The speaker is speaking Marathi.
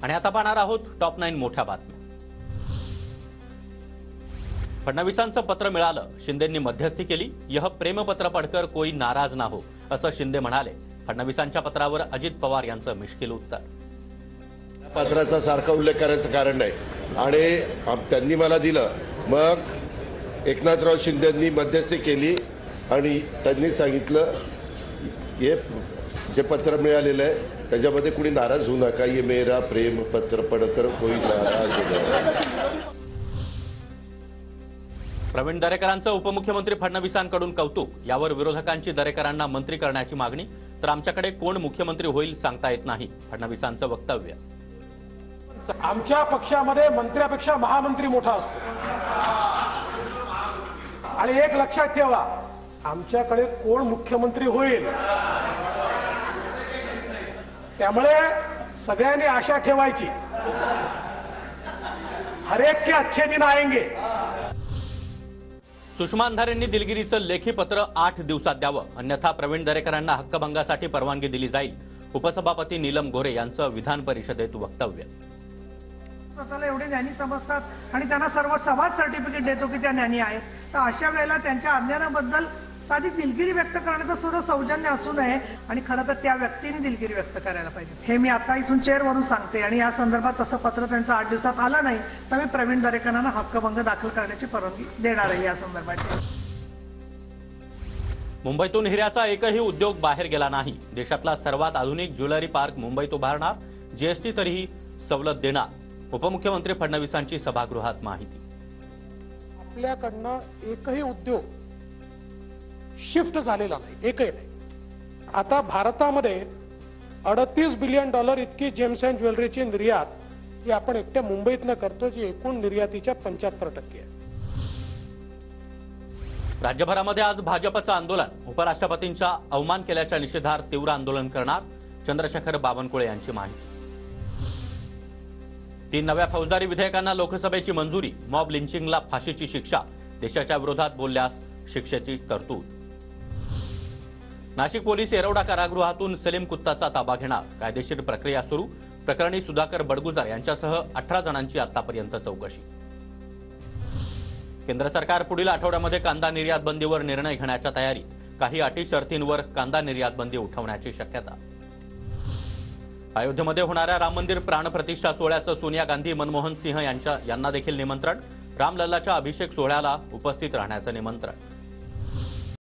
आणि आता पाहणार आहोत टॉप 9 मोठ्या बातम्या। फडणवीसांचं पत्र मिळालं, शिंदेंनी मध्यस्थी केली, यह प्रेमपत्र पढ़कर कोई नाराज ना हो, असं शिंदे म्हणाले। फडणवीसांच्या पत्रावर अजित पवार यांचं मिश्किल उत्तर। पत्राचा सारखा उल्लेख करायचं कारण नाही आणि त्यांनी मला दिलं, मग एकनाथराव शिंदेंनी मध्यस्थी केली आणि त्यांनी सांगितलं हे जे पत्र मिळालेलं आहे त्याच्यामध्ये कुणी नाराज होऊ नका, ये मेरा प्रेम पत्र पढ़कर कोई नाराज नाही। प्रवीण दरेकरांचं उपमुख्यमंत्री फडणवीसांकडून कौतुक, यावर विरोधकांची दरेकरांना मंत्री करण्याची मागणी, तर आमच्याकडे कोण मुख्यमंत्री होईल सांगता येत नाही, फडणवीसांचं वक्तव्य। आमच्या पक्षामध्ये मंत्र्यापेक्षा महामंत्री मोठा असतो आणि एक लक्षात ठेवा, आमच्याकडे कोण मुख्यमंत्री होईल त्यामुळे सगळ्यांनी आशा ठेवायची, हर एक के अच्छे दिन आएंगे। सुषमा अंधारेंनी दिलगिरीचं लेखी पत्र 8 दिवसात द्यावं, अन्यथा प्रवीण दरेकरांना हक्कभंगासाठी परवानगी दिली जाईल, उपसभापती नीलम गोरे यांचं विधान परिषदेत वक्तव्य। स्वतःला एवढे ज्ञानी समजतात आणि त्यांना सर्व समाज सर्टिफिकेट देतो की त्या ज्ञानी आहेत, तर अशा वेळेला त्यांच्या अज्ञानाबद्दल साधी दिलगिरी व्यक्त करण्याचं सुद्धा सौजन्य असू नये आणि खरं तर त्या व्यक्तीने दिलगिरी व्यक्त करायला पाहिजे। हे मी आता इथून चेअरवरून सांगते आणि या संदर्भात तसं पत्र त्यांचं 8 दिवसात आलं नाही तर मी प्रवीण दरेकरांना हक्कभंग दाखल करण्याची परवानगी देणार आहे। या संदर्भात मुंबईतून हिऱ्याचा एकही उद्योग बाहेर गेला नाही, देशातला सर्वात आधुनिक ज्वेलरी पार्क मुंबईत उभारणार, जीएसटी तरीही सवलत देणार, उपमुख्यमंत्री फडणवीसांची सभागृहात माहिती। आपल्याकडनं एकही उद्योग शिफ्ट झालेला नाही, एकही नाही। आता भारतामध्ये $38 बिलियन इतकी जेम्स अँड ज्वेलरीची निर्यात ही आपण एकट्या मुंबईतनं करतो, जी एकूण निर्यातीच्या 75% आहे। राज्यभरामध्ये आज भाजपचं आंदोलन, उपराष्ट्रपतींचा अवमान केल्याच्या निषेधार्थ तीव्र आंदोलन करणार, चंद्रशेखर बावनकुळे यांची माहिती। 3 नव्या फौजदारी विधेयकांना लोकसभेची मंजुरी, मॉब लिंचिंगला फाशीची शिक्षा, देशाच्या विरोधात बोलल्यास शिक्षेची तरतूद। नाशिक पोलीस येरवडा कारागृहातून सलीम कुत्ताचा ताबा घेणार, कायदेशीर प्रक्रिया सुरू, प्रकरणी सुधाकर बडगुजार यांच्यासह 18 जणांची आतापर्यंत चौकशी। केंद्र सरकार पुढील आठवड्यामध्ये कांदा निर्यात बंदीवर निर्णय घेण्याच्या तयारीत, काही अटी शर्तींवर कांदा निर्यात बंदी उठवण्याची शक्यता। अयोध्येमध्ये होणाऱ्या राम मंदिर प्राणप्रतिष्ठा सोहळ्याचं सोनिया गांधी, मनमोहन सिंह यांना देखील निमंत्रण, रामलल्लाच्या अभिषेक सोहळ्याला उपस्थित राहण्याचं निमंत्रण।